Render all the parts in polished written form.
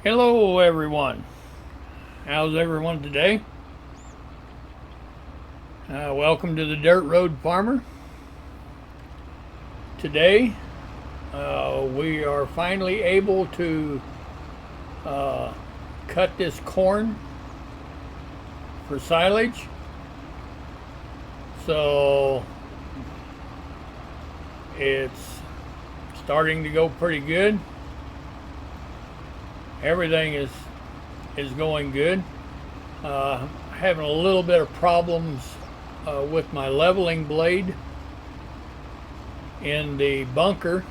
Hello everyone. How's everyone today? Welcome to the Dirt Road Farmer. Today we are finally able to cut this corn for silage. So it's starting to go pretty good. Everything is going good. Having a little bit of problems with my leveling blade in the bunker,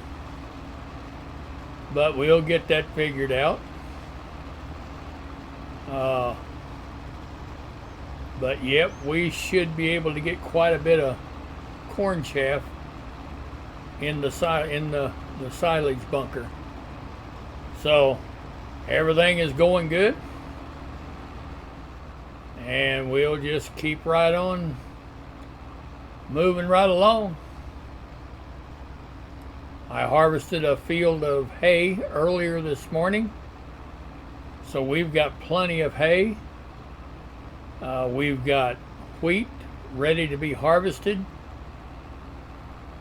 but we'll get that figured out. But yep, we should be able to get quite a bit of corn chaff in the silage bunker. So everything is going good, and we'll just keep right on moving right along. I harvested a field of hay earlier this morning, so we've got plenty of hay. We've got wheat ready to be harvested,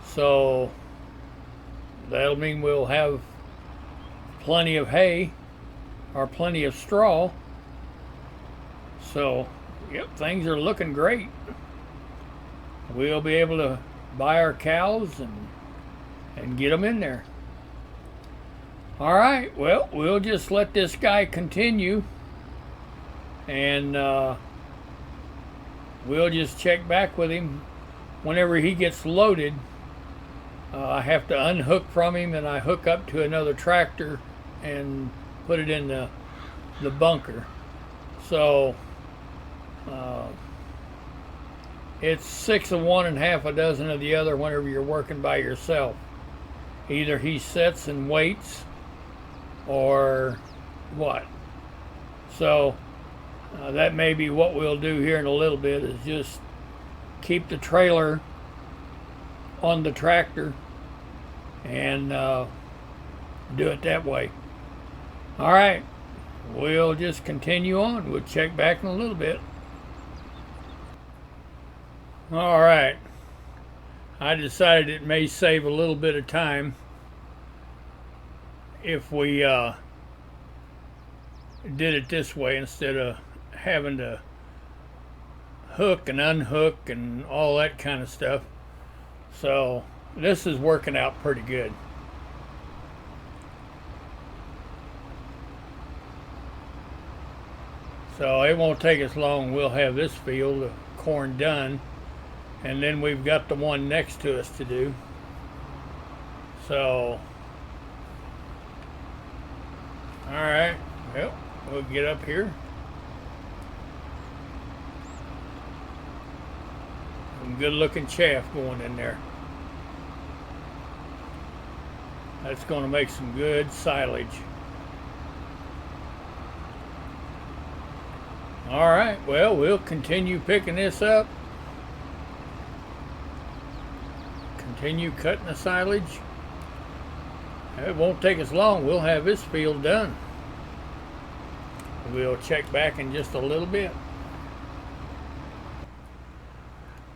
so that'll mean we'll have plenty of hay or plenty of straw. So yep, things are looking great. We'll be able to buy our cows and get them in there. All right, well, we'll just let this guy continue, and we'll just check back with him whenever he gets loaded. I have to unhook from him, and I hook up to another tractor and put it in the bunker. So it's 6 of one and half a dozen of the other whenever you're working by yourself. Either he sits and waits or what. So that may be what we'll do here in a little bit, is just keep the trailer on the tractor and do it that way. All right, we'll just continue on. We'll check back in a little bit. All right, I decided it may save a little bit of time if we did it this way instead of having to hook and unhook and all that kind of stuff. So this is working out pretty good. So it won't take us long. We'll have this field of corn done, and then we've got the one next to us to do. So all right, well, we'll get up here. Some good looking chaff going in there. That's going to make some good silage. All right, well, we'll continue picking this up. Continue cutting the silage. It won't take us long. We'll have this field done. We'll check back in just a little bit.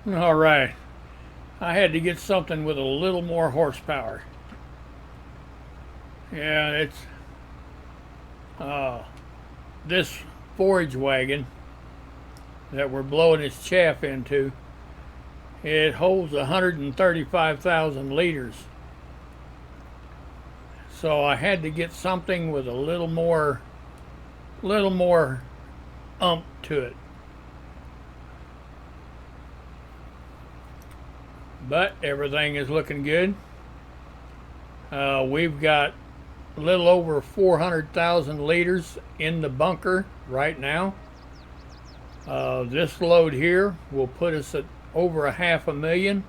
All right, I had to get something with a little more horsepower. Yeah, it's this forage wagon that we're blowing this chaff into. It holds 135,000 liters. So I had to get something with a little more umph to it. But everything is looking good. We've got a little over 400,000 liters in the bunker right now. This load here will put us at over 500,000.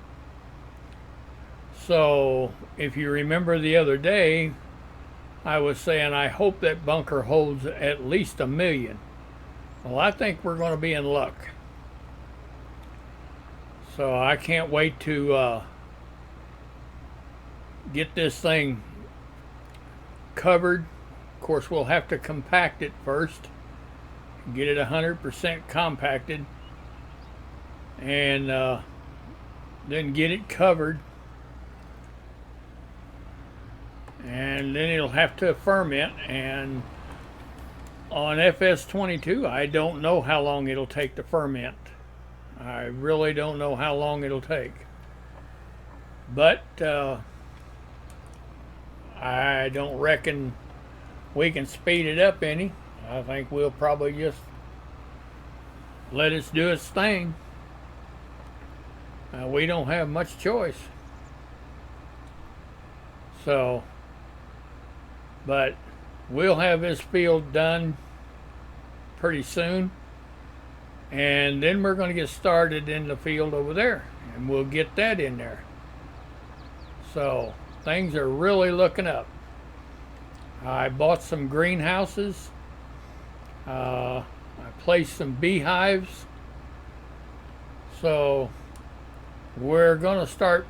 So if you remember the other day, I was saying I hope that bunker holds at least 1 million. Well, I think we're going to be in luck. So I can't wait to get this thing covered Of course, we'll have to compact it first, get it 100% compacted, and then get it covered, and then it'll have to ferment. And on FS22, I don't know how long it'll take to ferment. I really don't know how long it'll take, but I don't reckon we can speed it up any. I think we'll probably just let it do its thing. We don't have much choice. So, but we'll have this field done pretty soon, and then we're going to get started in the field over there, and we'll get that in there. So things are really looking up. I bought some greenhouses. I placed some beehives. So we're going to start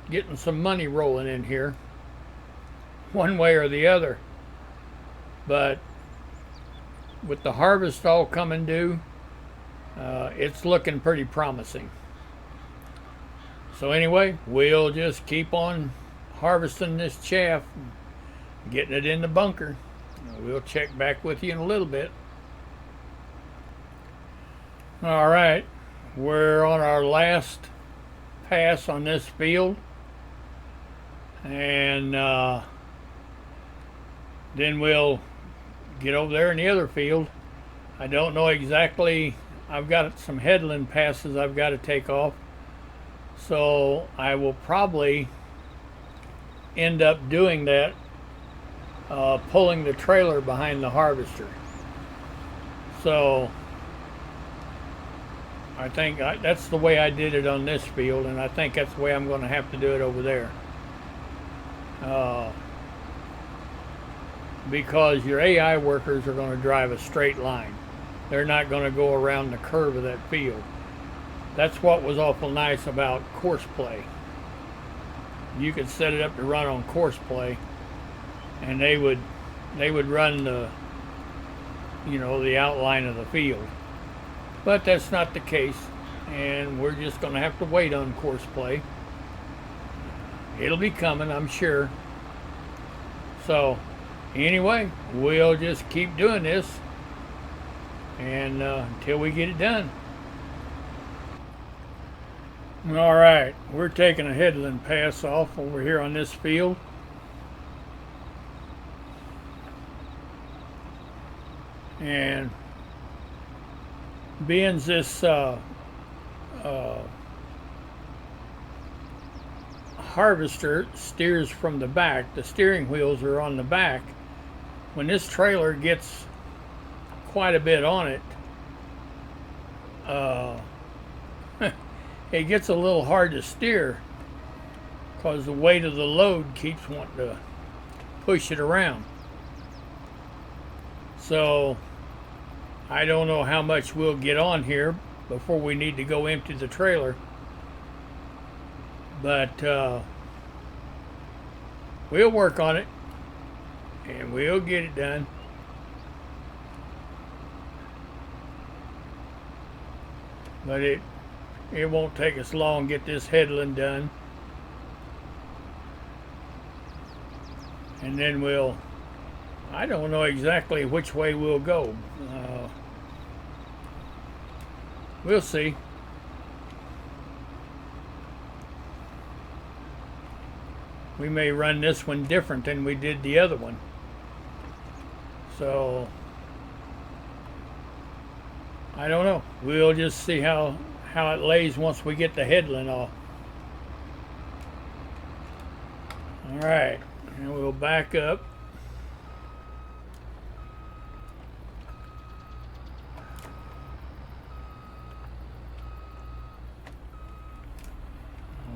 getting some money rolling in here, one way or the other. But with the harvest all coming due, it's looking pretty promising. So anyway, we'll just keep on harvesting this chaff, getting it in the bunker. We'll check back with you in a little bit. All right, we're on our last pass on this field, and then we'll get over there in the other field. I don't know exactly. I've got some headland passes I've got to take off, so I will probably end up doing that, pulling the trailer behind the harvester. So I think that's the way I did it on this field, and I think that's the way I'm going to have to do it over there. Because your AI workers are going to drive a straight line. They're not going to go around the curve of that field. That's what was awful nice about course play. You could set it up to run on course play, and they would run the, the outline of the field. But that's not the case, and we're just going to have to wait on course play. It'll be coming, I'm sure. So anyway, we'll just keep doing this, and until we get it done. All right, we're taking a headland pass off over here on this field. And being this harvester steers from the back, the steering wheels are on the back. When this trailer gets quite a bit on it, it gets a little hard to steer because the weight of the load keeps wanting to push it around. So I don't know how much we'll get on here before we need to go empty the trailer, but we'll work on it and we'll get it done. But it won't take us long to get this headland done, and then I don't know exactly which way we'll go. We'll see. We may run this one different than we did the other one. So I don't know. We'll just see how it lays once we get the headland off. All right, and we'll back up.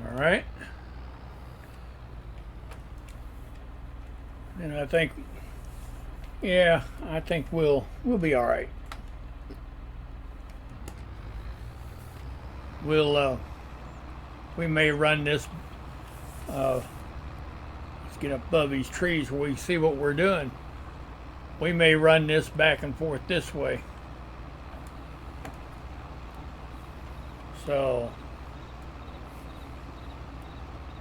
All right. And I think, yeah, I think we'll be all right. We may run this, let's get up above these trees where we see what we're doing. we may run this back and forth this way. So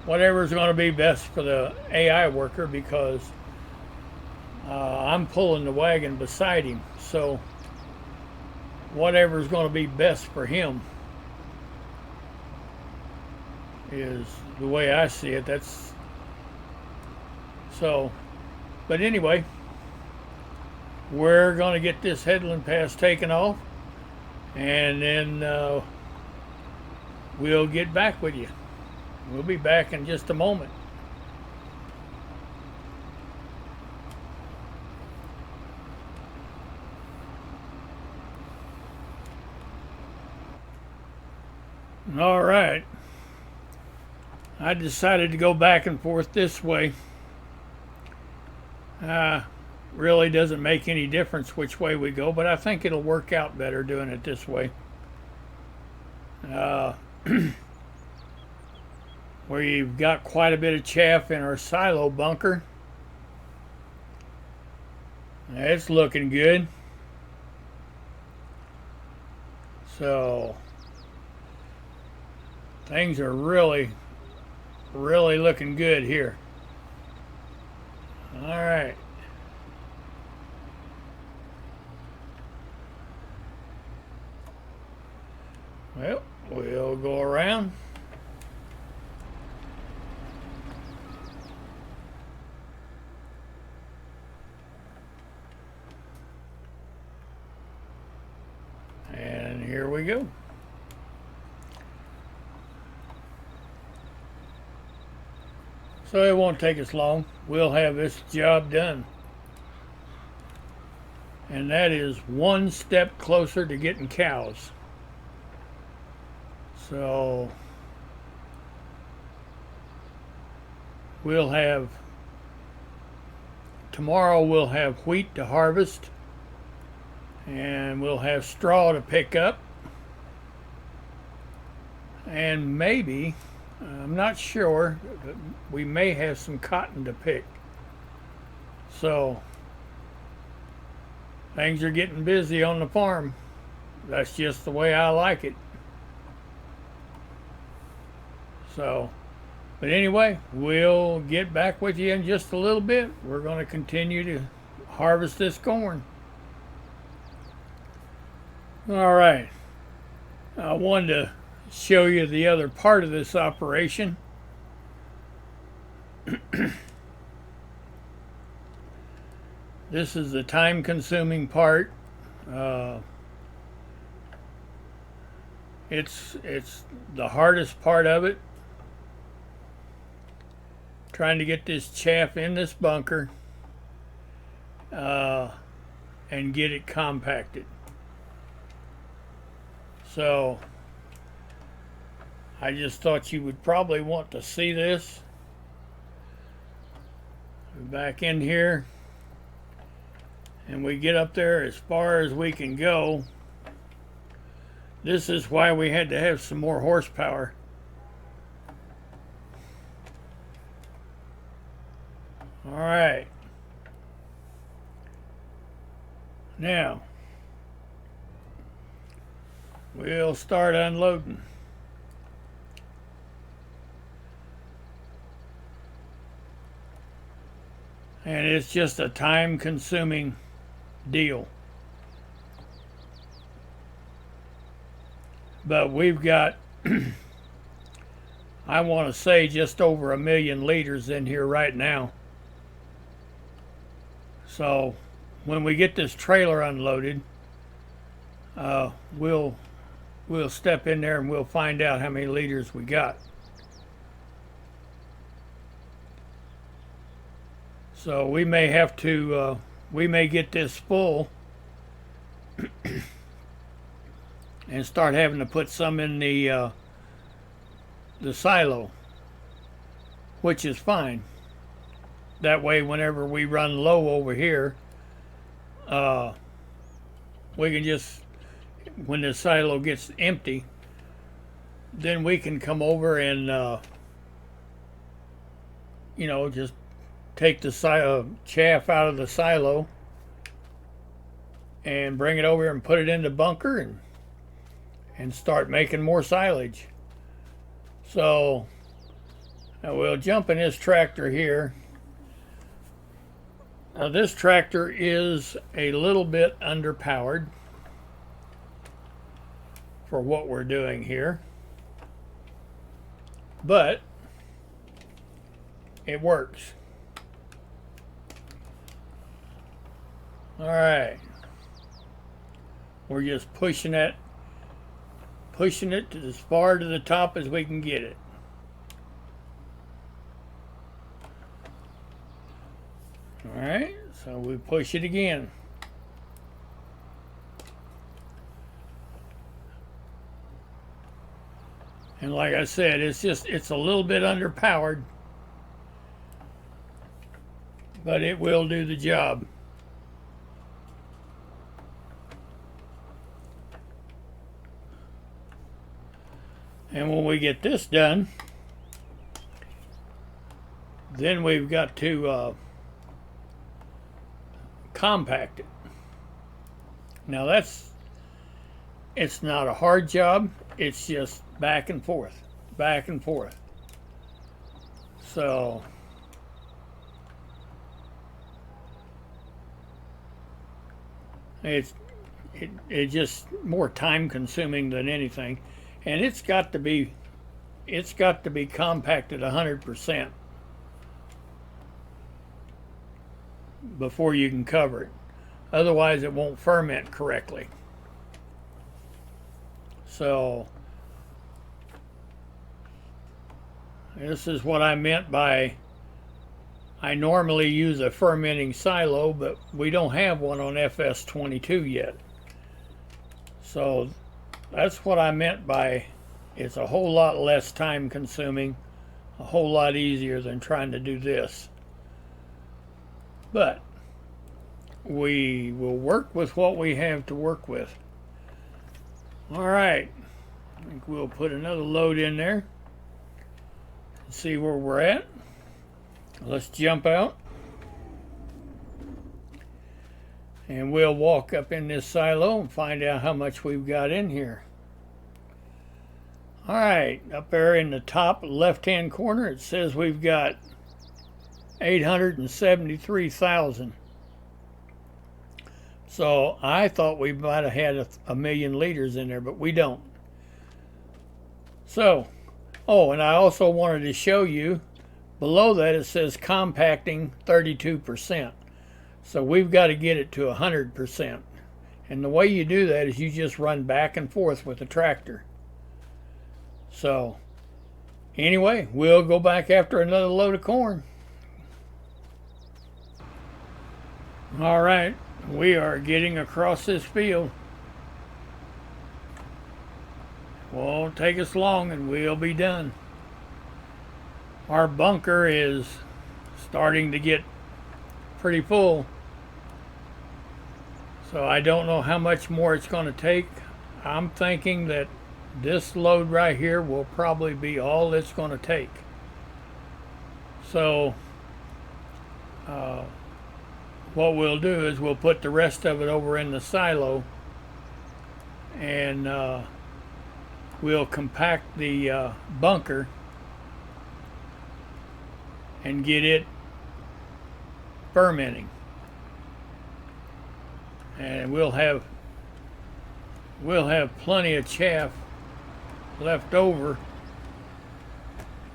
whatever's going to be best for the AI worker, because I'm pulling the wagon beside him. So whatever's going to be best for him is the way I see it. That's so. But anyway, we're going to get this headland pass taken off, and then we'll get back with you. We'll be back in just a moment. All right. I decided to go back and forth this way. Really doesn't make any difference which way we go, but I think it'll work out better doing it this way. We've got quite a bit of chaff in our silo bunker. It's looking good. So things are really looking good here. All right. Well, we'll go around. And here we go. So it won't take us long. We'll have this job done. And that is one step closer to getting cows. So tomorrow we'll have wheat to harvest, and we'll have straw to pick up, and maybe, I'm not sure, but we may have some cotton to pick. So things are getting busy on the farm. That's just the way I like it. So, but anyway, we'll get back with you in just a little bit. We're going to continue to harvest this corn. All right. I wanted to show you the other part of this operation. This is the time-consuming part. It's the hardest part of it. Trying to get this chaff in this bunker and get it compacted. So I just thought you would probably want to see this. Back in here, and we get up there as far as we can go. This is why we had to have some more horsepower. All right. Now, we'll start unloading. And it's just a time-consuming deal. But we've got, I want to say, just over 1 million liters in here right now. So when we get this trailer unloaded, we'll step in there and we'll find out how many liters we got. So we may have to, we may get this full and start having to put some in the silo, which is fine. That way, whenever we run low over here, we can just, when the silo gets empty, then we can come over and, you know, just take the chaff out of the silo and bring it over here and put it in the bunker and start making more silage. So now we'll jump in this tractor here. Now this tractor is a little bit underpowered for what we're doing here, but it works. All right, we're just pushing it to as far to the top as we can get it. All right, so we push it again. And like I said, it's a little bit underpowered, but it will do the job. And when we get this done, then we've got to compact it. Now it's not a hard job, it's just back and forth, back and forth. So it's just more time consuming than anything. And it's got to be compacted 100% before you can cover it. Otherwise it won't ferment correctly. So this is what I meant by, I normally use a fermenting silo, but we don't have one on FS22 yet. So that's what I meant by it's a whole lot less time consuming, a whole lot easier than trying to do this. But we will work with what we have to work with. All right, I think we'll put another load in there and see where we're at. Let's jump out and we'll walk up in this silo and find out how much we've got in here. All right, up there in the top left-hand corner, it says we've got 873,000. So I thought we might have had a million liters in there, but we don't. So, oh, and I also wanted to show you, below that it says compacting 32%. So we've got to get it to 100%. And the way you do that is you just run back and forth with the tractor. So anyway, we'll go back after another load of corn. All right, we are getting across this field. Won't take us long and we'll be done. Our bunker is starting to get pretty full. So I don't know how much more it's going to take. I'm thinking that this load right here will probably be all it's going to take. So what we'll do is we'll put the rest of it over in the silo and we'll compact the bunker and get it fermenting. And we'll have plenty of chaff left over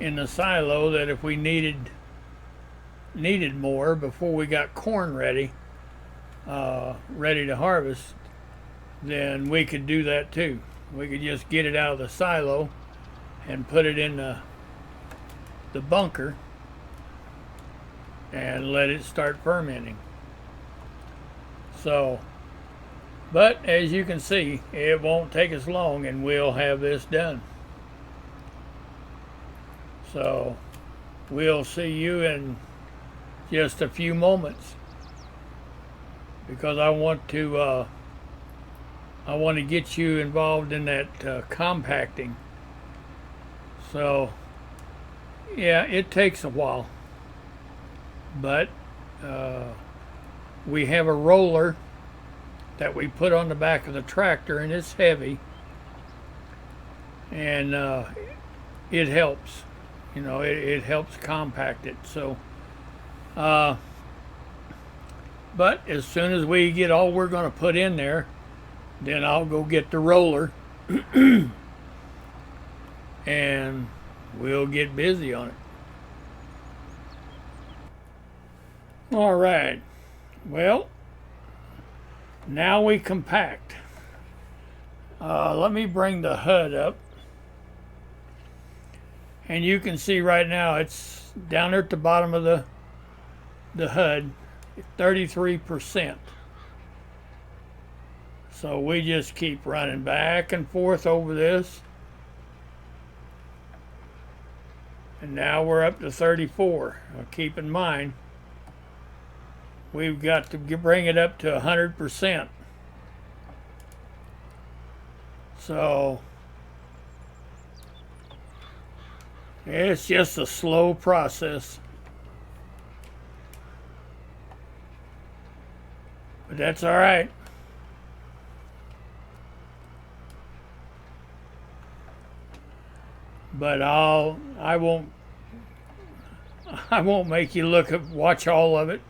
in the silo that if we needed more before we got corn ready to harvest, then we could do that too. We could just get it out of the silo and put it in the bunker and let it start fermenting. So, but as you can see, it won't take us long and we'll have this done. So we'll see you in just a few moments, because I want to get you involved in that compacting. So yeah, it takes a while, but we have a roller that we put on the back of the tractor, and it's heavy, and it helps. You know, it helps compact it. So, but as soon as we get all we're going to put in there, then I'll go get the roller and we'll get busy on it. All right. Well, now we compact. Let me bring the HUD up. And you can see right now it's down there at the bottom of the HUD, 33%. So we just keep running back and forth over this. And now we're up to 34. Now keep in mind, we've got to bring it up to 100%. So it's just a slow process. But that's all right. But I won't make you watch all of it.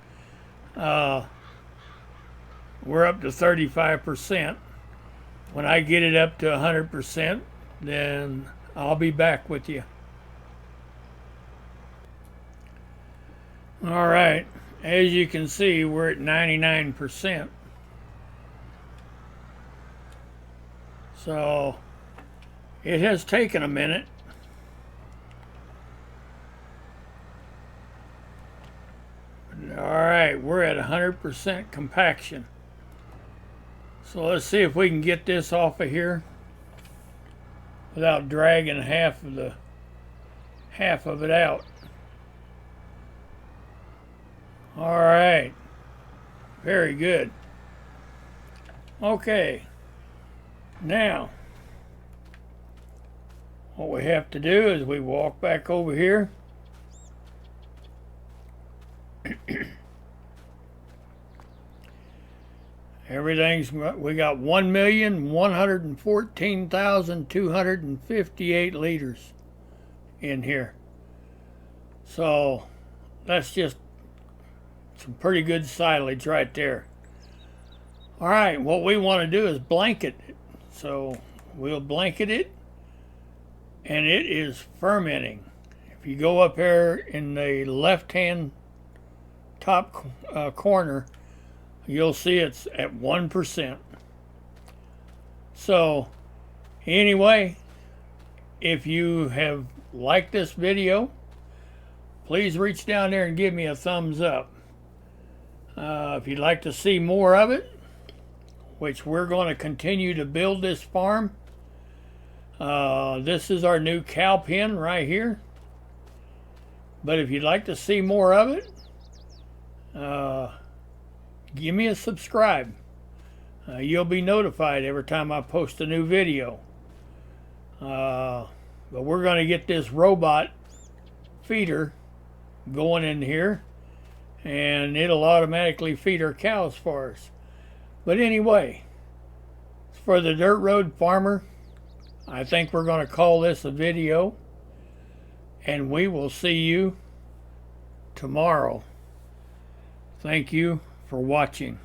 We're up to 35%. When I get it up to 100%, then I'll be back with you. All right, as you can see, we're at 99%. So it has taken a minute. All right, we're at 100% compaction. So let's see if we can get this off of here without dragging half of it out. All right, very good. Okay, now what we have to do is we walk back over here. We got 1,114,258 liters in here. So that's just some pretty good silage right there. All right, what we want to do is blanket it. So we'll blanket it, and it is fermenting. If you go up here in the left-hand top corner, you'll see it's at 1%. So anyway, if you have liked this video, please reach down there and give me a thumbs up. If you'd like to see more of it, which we're going to continue to build this farm, this is our new cow pen right here. But if you'd like to see more of it, give me a subscribe. You'll be notified every time I post a new video. But we're going to get this robot feeder going in here, and it'll automatically feed our cows for us. But anyway, for the Dirt Road Farmer, I think we're going to call this a video, and we will see you tomorrow. Thank you for watching.